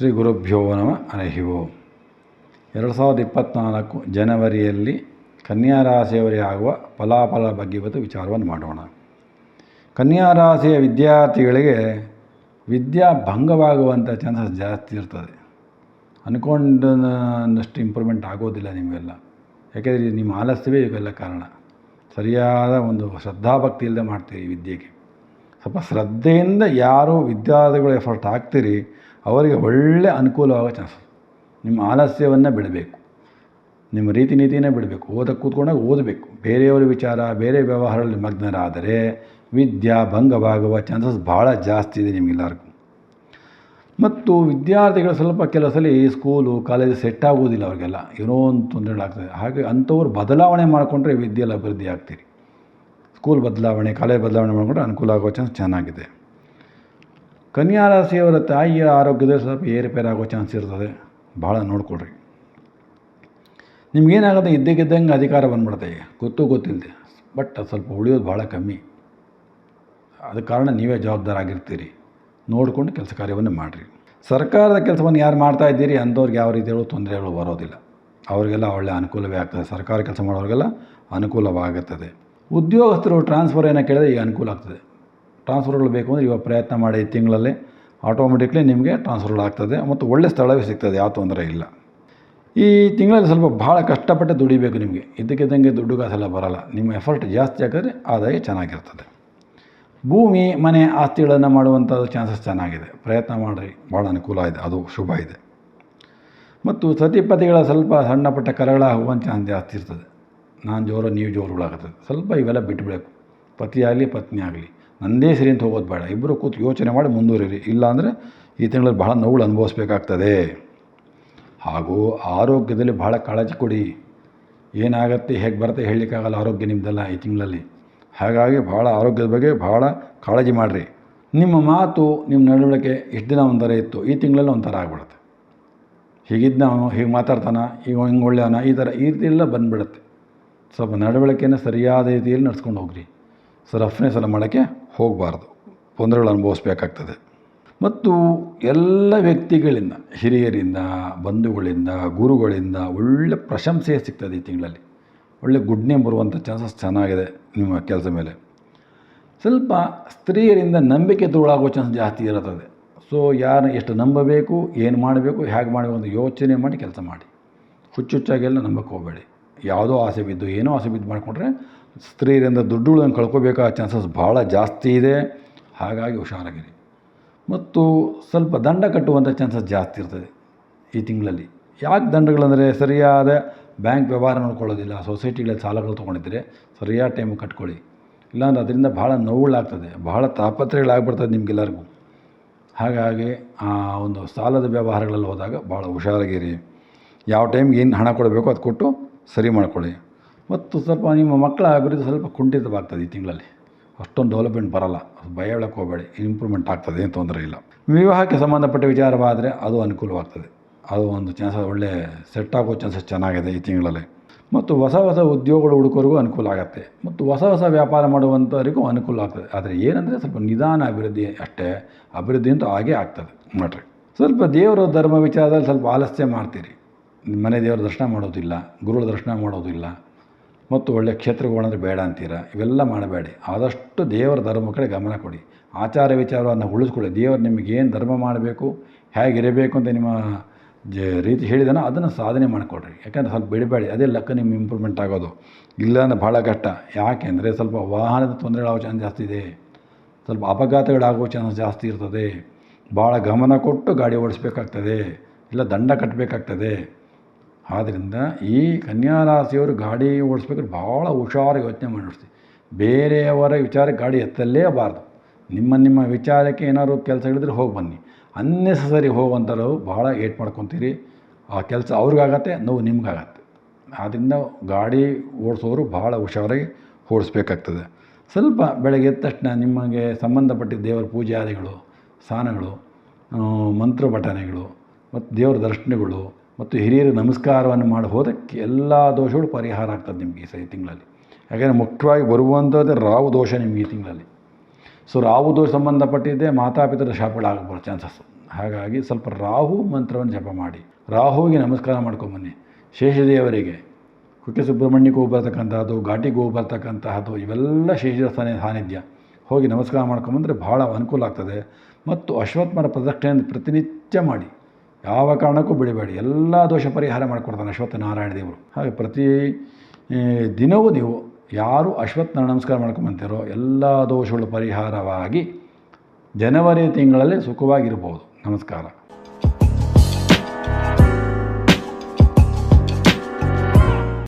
ಶ್ರೀ ಗುರುಭ್ಯೋ ನಮಃ ಹರಿಃ ಓಂ 2024 ಜನವರಿಯಲ್ಲಿ ಕನ್ಯಾ ರಾಶಿಯವರಿಗೆ ಆಗುವ ಫಲಾಫಲ ಬಗ್ಗೆ ಇವತ್ತು ವಿಚಾರವನ್ನು ಮಾಡೋಣ. ಕನ್ಯಾ ರಾಶಿಯ ವಿದ್ಯಾರ್ಥಿಗಳಿಗೆ ವಿದ್ಯಾ ಭಂಗವಾಗುವಂಥ ಚಾನ್ಸಸ್ ಜಾಸ್ತಿ ಇರ್ತದೆ. ಅಂದ್ಕೊಂಡಷ್ಟು ಇಂಪ್ರೂವ್ಮೆಂಟ್ ಆಗೋದಿಲ್ಲ ನಿಮಗೆಲ್ಲ. ಯಾಕೆಂದರೆ ನಿಮ್ಮ ಆಲಸ್ಯವೇ ಇವೆಲ್ಲ ಕಾರಣ. ಸರಿಯಾದ ಒಂದು ಶ್ರದ್ಧಾಭಕ್ತಿ ಇಲ್ಲದೆ ಮಾಡ್ತೀರಿ ವಿದ್ಯೆಗೆ. ಸ್ವಲ್ಪ ಶ್ರದ್ಧೆಯಿಂದ ಯಾರು ವಿದ್ಯಾರ್ಥಿಗಳು ಎಫರ್ಟ್ ಹಾಕ್ತೀರಿ ಅವರಿಗೆ ಒಳ್ಳೆಯ ಅನುಕೂಲವಾಗೋ ಚಾನ್ಸಸ್. ನಿಮ್ಮ ಆಲಸ್ಯವನ್ನು ಬಿಡಬೇಕು, ನಿಮ್ಮ ರೀತಿ ನೀತಿಯೇ ಬಿಡಬೇಕು. ಓದಕ್ಕೆ ಕೂತ್ಕೊಂಡಾಗ ಓದಬೇಕು. ಬೇರೆಯವರ ವಿಚಾರ ಬೇರೆ ವ್ಯವಹಾರಗಳಲ್ಲಿ ಮಗ್ನರಾದರೆ ವಿದ್ಯಾ ಭಂಗವಾಗುವ ಚಾನ್ಸಸ್ ಭಾಳ ಜಾಸ್ತಿ ಇದೆ ನಿಮಗೆಲ್ಲರಿಗೂ. ಮತ್ತು ವಿದ್ಯಾರ್ಥಿಗಳು ಸ್ವಲ್ಪ ಕೆಲವು ಸಲ ಸ್ಕೂಲು ಕಾಲೇಜು ಸೆಟ್ ಆಗೋದಿಲ್ಲ, ಅವ್ರಿಗೆಲ್ಲ ಏನೋ ಒಂದು ತೊಂದರೆಗಳಾಗ್ತದೆ. ಹಾಗೆ ಅಂಥವ್ರು ಬದಲಾವಣೆ ಮಾಡಿಕೊಂಡ್ರೆ ವಿದ್ಯೆಯಲ್ಲಿ ಅಭಿವೃದ್ಧಿ ಆಗ್ತೀರಿ. ಸ್ಕೂಲ್ ಬದಲಾವಣೆ ಕಾಲೇಜ್ ಬದಲಾವಣೆ ಮಾಡಿಕೊಂಡ್ರೆ ಅನುಕೂಲ ಆಗೋ ಚಾನ್ಸ್ ಚೆನ್ನಾಗಿದೆ. ಕನ್ಯಾ ರಾಶಿಯವರ ತಾಯಿಯ ಆರೋಗ್ಯದಲ್ಲಿ ಸ್ವಲ್ಪ ಏರುಪೇರಾಗೋ ಚಾನ್ಸ್ ಇರ್ತದೆ, ಭಾಳ ನೋಡ್ಕೊಳ್ರಿ. ನಿಮ್ಗೇನಾಗುತ್ತೆ, ಇದ್ದಕ್ಕಿದ್ದಂಗೆ ಅಧಿಕಾರ ಬಂದ್ಬಿಡುತ್ತೆ. ಗೊತ್ತಿಲ್ಲದೆ ಬಟ್ ಅದು ಸ್ವಲ್ಪ ಉಳಿಯೋದು ಭಾಳ ಕಮ್ಮಿ. ಅದಕ್ಕೆ ಕಾರಣ ನೀವೇ ಜವಾಬ್ದಾರಾಗಿರ್ತೀರಿ. ನೋಡಿಕೊಂಡು ಕೆಲಸ ಕಾರ್ಯವನ್ನು ಮಾಡಿರಿ. ಸರ್ಕಾರದ ಕೆಲಸವನ್ನು ಯಾರು ಮಾಡ್ತಾ ಇದ್ದೀರಿ ಅಂಥವ್ರಿಗೆ ಯಾವ ರೀತಿಯಲ್ಲೂ ತೊಂದರೆಗಳು ಬರೋದಿಲ್ಲ. ಅವರಿಗೆಲ್ಲ ಒಳ್ಳೆಯ ಅನುಕೂಲವೇ ಆಗ್ತದೆ. ಸರ್ಕಾರಿ ಕೆಲಸ ಮಾಡೋರಿಗೆಲ್ಲ ಅನುಕೂಲವಾಗುತ್ತದೆ. ಉದ್ಯೋಗಸ್ಥರು ಟ್ರಾನ್ಸ್ಫರ್ ಏನೋ ಕೇಳಿದ್ರೆ ಈಗ ಅನುಕೂಲ ಆಗ್ತದೆ. ಟ್ರಾನ್ಸ್ಫರ್ಗಳು ಬೇಕು ಅಂದರೆ ಇವಾಗ ಪ್ರಯತ್ನ ಮಾಡಿ ತಿಂಗಳಲ್ಲಿ ಆಟೋಮೆಟಿಕ್ಲಿ ನಿಮಗೆ ಟ್ರಾನ್ಸ್ಫರ್ಗಳು ಆಗ್ತದೆ ಮತ್ತು ಒಳ್ಳೆ ಸ್ಥಳವೇ ಸಿಗ್ತದೆ, ಯಾವ ತೊಂದರೆ ಇಲ್ಲ. ಈ ತಿಂಗಳಲ್ಲಿ ಸ್ವಲ್ಪ ಭಾಳ ಕಷ್ಟಪಟ್ಟು ದುಡಿಬೇಕು. ನಿಮಗೆ ಇದ್ದಕ್ಕಿದ್ದಂಗೆ ದುಡ್ಡು ಕಾಸೆಲ್ಲ ಬರೋಲ್ಲ. ನಿಮ್ಮ ಎಫರ್ಟ್ ಜಾಸ್ತಿ ಹಾಕಿದ್ರೆ ಆದಾಯ ಚೆನ್ನಾಗಿರ್ತದೆ. ಭೂಮಿ ಮನೆ ಆಸ್ತಿಗಳನ್ನು ಮಾಡುವಂಥದ್ದು ಚಾನ್ಸಸ್ ಚೆನ್ನಾಗಿದೆ. ಪ್ರಯತ್ನ ಮಾಡಿರಿ, ಭಾಳ ಅನುಕೂಲ ಇದೆ, ಅದು ಶುಭ ಇದೆ. ಮತ್ತು ಸತಿಪತಿಗಳ ಸ್ವಲ್ಪ ಸಣ್ಣ ಪುಟ್ಟ ಕರಗಳ ಆಗುವಂಥ ಚಾನ್ಸ್ ಜಾಸ್ತಿ ಇರ್ತದೆ. ನಾನು ಜೋರು ನೀವು ಜೋರುಗಳಾಗುತ್ತದೆ. ಸ್ವಲ್ಪ ಇವೆಲ್ಲ ಬಿಟ್ಟುಬಿಡಬೇಕು. ಪತಿ ಆಗಲಿ ಪತ್ನಿ ಆಗಲಿ ನಂದೇ ಸರಿ ಅಂತ ಹೋಗೋದು ಬೇಡ. ಇಬ್ಬರು ಕೂತು ಯೋಚನೆ ಮಾಡಿ ಮುಂದುವರಿರಿ. ಇಲ್ಲಾಂದರೆ ಈ ತಿಂಗಳಲ್ಲಿ ಬಹಳ ನೋವು ಅನುಭವಿಸ್ಬೇಕಾಗ್ತದೆ. ಹಾಗೂ ಆರೋಗ್ಯದಲ್ಲಿ ಭಾಳ ಕಾಳಜಿ ಕೊಡಿ. ಏನಾಗುತ್ತೆ ಹೇಗೆ ಬರುತ್ತೆ ಹೇಳಲಿಕ್ಕಾಗಲ್ಲ ಆರೋಗ್ಯ ನಿಮ್ಮದೆಲ್ಲ ಈ ತಿಂಗಳಲ್ಲಿ. ಹಾಗಾಗಿ ಭಾಳ ಆರೋಗ್ಯದ ಬಗ್ಗೆ ಭಾಳ ಕಾಳಜಿ ಮಾಡಿರಿ. ನಿಮ್ಮ ಮಾತು ನಿಮ್ಮ ನಡವಳಿಕೆ ಇಷ್ಟು ದಿನ ಒಂಥರ ಇತ್ತು, ಈ ತಿಂಗಳಲ್ಲಿ ಒಂಥರ ಆಗ್ಬಿಡುತ್ತೆ. ಹೀಗಿದ್ದ ಅವನು ಹೀಗೆ ಮಾತಾಡ್ತಾನೆ, ಈಗ ಹಿಂಗೆ ಒಳ್ಳೆಯವನ, ಈ ಥರ ಈ ರೀತಿ ಎಲ್ಲ ಬಂದುಬಿಡುತ್ತೆ. ಸ್ವಲ್ಪ ನಡವಳಿಕೆಯನ್ನು ಸರಿಯಾದ ರೀತಿಯಲ್ಲಿ ನಡ್ಸ್ಕೊಂಡು ಹೋಗ್ರಿ. ರಫ್ನೆಸ್ ಎಲ್ಲ ಮಾಡೋಕ್ಕೆ ಹೋಗಬಾರ್ದು, ತೊಂದರೆಗಳು ಅನುಭವಿಸ್ಬೇಕಾಗ್ತದೆ. ಮತ್ತು ಎಲ್ಲ ವ್ಯಕ್ತಿಗಳಿಂದ, ಹಿರಿಯರಿಂದ, ಬಂಧುಗಳಿಂದ, ಗುರುಗಳಿಂದ ಒಳ್ಳೆ ಪ್ರಶಂಸೆ ಸಿಗ್ತದೆ ಈ ತಿಂಗಳಲ್ಲಿ. ಒಳ್ಳೆ ಗುಡ್ ನೇಮ್ ಬರುವಂಥ ಚಾನ್ಸಸ್ ಚೆನ್ನಾಗಿದೆ ನಿಮ್ಮ ಕೆಲಸ ಮೇಲೆ. ಸ್ವಲ್ಪ ಸ್ತ್ರೀಯರಿಂದ ನಂಬಿಕೆ ತುಳುವಾಗೋ ಚಾನ್ಸ್ ಜಾಸ್ತಿ ಇರುತ್ತದೆ. ಸೊ ಯಾರು ಎಷ್ಟು ನಂಬಬೇಕು, ಏನು ಮಾಡಬೇಕು, ಹೇಗೆ ಮಾಡಬೇಕು ಅಂತ ಯೋಚನೆ ಮಾಡಿ ಕೆಲಸ ಮಾಡಿ. ಹುಚ್ಚುಚ್ಚಾಗೆಲ್ಲ ನಂಬಕ್ಕೆ ಹೋಗಬೇಡಿ. ಯಾವುದೋ ಆಸೆ ಬಿದ್ದು ಏನೋ ಆಸೆ ಬಿದ್ದು ಮಾಡಿಕೊಂಡ್ರೆ ಸ್ತ್ರೀಯರಿಂದ ದುಡ್ಡುಗಳನ್ನು ಕಳ್ಕೊಬೇಕಾದ ಚಾನ್ಸಸ್ ಭಾಳ ಜಾಸ್ತಿ ಇದೆ. ಹಾಗಾಗಿ ಹುಷಾರಾಗಿರಿ. ಮತ್ತು ಸ್ವಲ್ಪ ದಂಡ ಕಟ್ಟುವಂಥ ಚಾನ್ಸಸ್ ಜಾಸ್ತಿ ಇರ್ತದೆ ಈ ತಿಂಗಳಲ್ಲಿ. ಯಾಕೆ ದಂಡಗಳಂದರೆ ಸರಿಯಾದ ಬ್ಯಾಂಕ್ ವ್ಯವಹಾರ ನೋಡ್ಕೊಳ್ಳೋದಿಲ್ಲ. ಸೊಸೈಟಿಗಳಲ್ಲಿ ಸಾಲಗಳು ತೊಗೊಂಡಿದ್ದರೆ ಸರಿಯಾದ ಟೈಮಿಗೆ ಕಟ್ಕೊಳ್ಳಿ. ಇಲ್ಲಾಂದ್ರೆ ಅದರಿಂದ ಭಾಳ ನೋವುಗಳಾಗ್ತದೆ, ಭಾಳ ತಾಪತ್ರೆಗಳಾಗ್ಬಿಡ್ತದೆ ನಿಮಗೆಲ್ಲರಿಗೂ. ಹಾಗಾಗಿ ಆ ಒಂದು ಸಾಲದ ವ್ಯವಹಾರಗಳಲ್ಲಿ ಹೋದಾಗ ಭಾಳ ಹುಷಾರಾಗಿರಿ. ಯಾವ ಟೈಮ್ಗೆ ಏನು ಹಣ ಕೊಡಬೇಕು ಅದು ಕೊಟ್ಟು ಸರಿ ಮಾಡ್ಕೊಳ್ಳಿ. ಮತ್ತು ಸ್ವಲ್ಪ ನಿಮ್ಮ ಮಕ್ಕಳ ಅಭಿವೃದ್ಧಿ ಸ್ವಲ್ಪ ಕುಂಠಿತವಾಗ್ತದೆ ಈ ತಿಂಗಳಲ್ಲಿ. ಅಷ್ಟೊಂದು ಡೆವಲಪ್ಮೆಂಟ್ ಬರೋಲ್ಲ, ಭಯ ಹೇಳಕ್ಕೆ ಹೋಗಬೇಡಿ. ಇಂಪ್ರೂವ್ಮೆಂಟ್ ಆಗ್ತದೆ, ಏನು ತೊಂದರೆ ಇಲ್ಲ. ವಿವಾಹಕ್ಕೆ ಸಂಬಂಧಪಟ್ಟ ವಿಚಾರವಾದರೆ ಅದು ಅನುಕೂಲವಾಗ್ತದೆ. ಅದು ಒಂದು ಚಾನ್ಸಸ್ ಒಳ್ಳೆ ಸೆಟ್ ಆಗೋ ಚಾನ್ಸಸ್ ಚೆನ್ನಾಗಿದೆ ಈ ತಿಂಗಳಲ್ಲಿ. ಮತ್ತು ಹೊಸ ಉದ್ಯೋಗಗಳು ಹುಡುಕೋರಿಗೂ ಅನುಕೂಲ ಆಗುತ್ತೆ. ಮತ್ತು ಹೊಸ ವ್ಯಾಪಾರ ಮಾಡುವಂಥವರಿಗೂ ಅನುಕೂಲ ಆಗ್ತದೆ. ಆದರೆ ಏನಂದರೆ ಸ್ವಲ್ಪ ನಿಧಾನ ಅಭಿವೃದ್ಧಿ ಅಷ್ಟೇ. ಅಭಿವೃದ್ಧಿ ಅಂತೂ ಹಾಗೇ ಆಗ್ತದೆ ಮಾಡಿರಿ. ಸ್ವಲ್ಪ ದೇವರ ಧರ್ಮ ವಿಚಾರದಲ್ಲಿ ಸ್ವಲ್ಪ ಆಲಸ್ಯ ಮಾಡ್ತೀರಿ. ಮನೆ ದೇವರ ದರ್ಶನ ಮಾಡೋದಿಲ್ಲ, ಗುರುಗಳ ದರ್ಶನ ಮಾಡೋದಿಲ್ಲ. ಮತ್ತು ಒಳ್ಳೆಯ ಕ್ಷೇತ್ರಗಳಂದರೆ ಬೇಡ ಅಂತೀರ. ಇವೆಲ್ಲ ಮಾಡಬೇಡಿ. ಆದಷ್ಟು ದೇವರ ಧರ್ಮ ಕಡೆ ಗಮನ ಕೊಡಿ. ಆಚಾರ ವಿಚಾರವನ್ನು ಉಳಿಸ್ಕೊಳ್ಳಿ. ದೇವರು ನಿಮಗೆ ಏನು ಧರ್ಮ ಮಾಡಬೇಕು, ಹೇಗಿರಬೇಕು ಅಂತ ನಿಮ್ಮ ರೀತಿ ಹೇಳಿದಾನೋ ಅದನ್ನು ಸಾಧನೆ ಮಾಡಿಕೊಡ್ರಿ. ಯಾಕಂದರೆ ಸ್ವಲ್ಪ ಬಿಡಬೇಡಿ. ಅದೇ ಲೆಕ್ಕ ನಿಮ್ಮ ಇಂಪ್ರೂವ್ಮೆಂಟ್ ಆಗೋದು. ಇಲ್ಲಾಂದರೆ ಭಾಳ ಕಷ್ಟ. ಯಾಕೆಂದರೆ ಸ್ವಲ್ಪ ವಾಹನದ ತೊಂದರೆಗಳಾಗೋ ಚಾನ್ಸ್ ಜಾಸ್ತಿ ಇದೆ. ಸ್ವಲ್ಪ ಅಪಘಾತಗಳಾಗೋ ಚಾನ್ಸ್ ಜಾಸ್ತಿ ಇರ್ತದೆ. ಭಾಳ ಗಮನ ಕೊಟ್ಟು ಗಾಡಿ ಓಡಿಸ್ಬೇಕಾಗ್ತದೆ, ಇಲ್ಲ ದಂಡ ಕಟ್ಟಬೇಕಾಗ್ತದೆ. ಆದ್ದರಿಂದ ಈ ಕನ್ಯಾ ರಾಶಿಯವರು ಗಾಡಿ ಓಡಿಸ್ಬೇಕಾದ್ರೆ ಭಾಳ ಹುಷಾರಾಗಿ ಯೋಚನೆ ಮಾಡಿ ಓಡಿಸ್ತೀವಿ. ಬೇರೆಯವರ ವಿಚಾರಕ್ಕೆ ಗಾಡಿ ಎತ್ತಲೇಬಾರ್ದು. ನಿಮ್ಮ ವಿಚಾರಕ್ಕೆ ಏನಾದ್ರು ಕೆಲಸ ಹೇಳಿದ್ರೆ ಹೋಗಿ ಬನ್ನಿ. ಅನ್ನೆಸಸರಿ ಹೋಗುವಂಥವ್ರು ಭಾಳ ಏಟ್ ಮಾಡ್ಕೊತೀರಿ. ಆ ಕೆಲಸ ಅವ್ರಿಗಾಗತ್ತೆ, ನೋವು ನಿಮ್ಗಾಗತ್ತೆ. ಆದ್ದರಿಂದ ಗಾಡಿ ಓಡಿಸೋರು ಭಾಳ ಹುಷಾರಾಗಿ ಓಡಿಸ್ಬೇಕಾಗ್ತದೆ. ಸ್ವಲ್ಪ ಬೆಳಗ್ಗೆ ಎದ್ದ ತಕ್ಷಣ ನಿಮಗೆ ಸಂಬಂಧಪಟ್ಟಿದ್ದ ದೇವರ ಪೂಜಾದಿಗಳು, ಸ್ನಾನಗಳು, ಮಂತ್ರ ಪಠನೆಗಳು ಮತ್ತು ದೇವರ ದರ್ಶನಗಳು ಮತ್ತು ಹಿರಿಯರ ನಮಸ್ಕಾರವನ್ನು ಮಾಡಿ ಹೋದಕ್ಕೆ ಎಲ್ಲ ದೋಷಗಳು ಪರಿಹಾರ ಆಗ್ತದೆ ನಿಮಗೆ ಈ ತಿಂಗಳಲ್ಲಿ. ಯಾಕೆಂದರೆ ಮುಖ್ಯವಾಗಿ ಬರುವಂಥದ್ದೇ ರಾಹು ದೋಷ ನಿಮಗೆ ಈ ತಿಂಗಳಲ್ಲಿ. ಸೊ ರಾಹು ದೋಷ ಸಂಬಂಧಪಟ್ಟಿದ್ದೇ ಮಾತಾಪಿತರ ಶಾಪಗಳಾಗಬರೋ ಚಾನ್ಸಸ್. ಹಾಗಾಗಿ ಸ್ವಲ್ಪ ರಾಹು ಮಂತ್ರವನ್ನು ಜಪ ಮಾಡಿ, ರಾಹುವಿಗೆ ನಮಸ್ಕಾರ ಮಾಡ್ಕೊಂಬನ್ನಿ. ಶೇಷದೇವರಿಗೆ, ಕುಕ್ಕೆ ಸುಬ್ರಹ್ಮಣ್ಯಕ್ಕೆ ಹೋಗಿ ಬರ್ತಕ್ಕಂಥದ್ದು, ಘಾಟಿಗೆ ಹೋಗಿ ಬರ್ತಕ್ಕಂತಹದ್ದು, ಇವೆಲ್ಲ ಶೇಷ ಸಾನ್ನಿಧ್ಯ ಹೋಗಿ ನಮಸ್ಕಾರ ಮಾಡ್ಕೊಂಬಂದರೆ ಭಾಳ ಅನುಕೂಲ ಆಗ್ತದೆ. ಮತ್ತು ಅಶ್ವತ್ಥಮರ ಪ್ರದಕ್ಷಿಣೆಯನ್ನು ಪ್ರತಿನಿತ್ಯ ಮಾಡಿ, ಯಾವ ಕಾರಣಕ್ಕೂ ಬಿಡಬೇಡಿ. ಎಲ್ಲ ದೋಷ ಪರಿಹಾರ ಮಾಡಿಕೊಡ್ತಾನೆ ಅಶ್ವತ್ಥನಾರಾಯಣ ದೇವರು. ಹಾಗೆ ಪ್ರತಿ ದಿನವೂ ನೀವು ಯಾರು ಅಶ್ವತ್ಥನ ನಮಸ್ಕಾರ ಮಾಡ್ಕೊಂಬಂತೀರೋ ಎಲ್ಲ ದೋಷಗಳು ಪರಿಹಾರವಾಗಿ ಜನವರಿ ತಿಂಗಳಲ್ಲಿ ಸುಖವಾಗಿರ್ಬೋದು. ನಮಸ್ಕಾರ.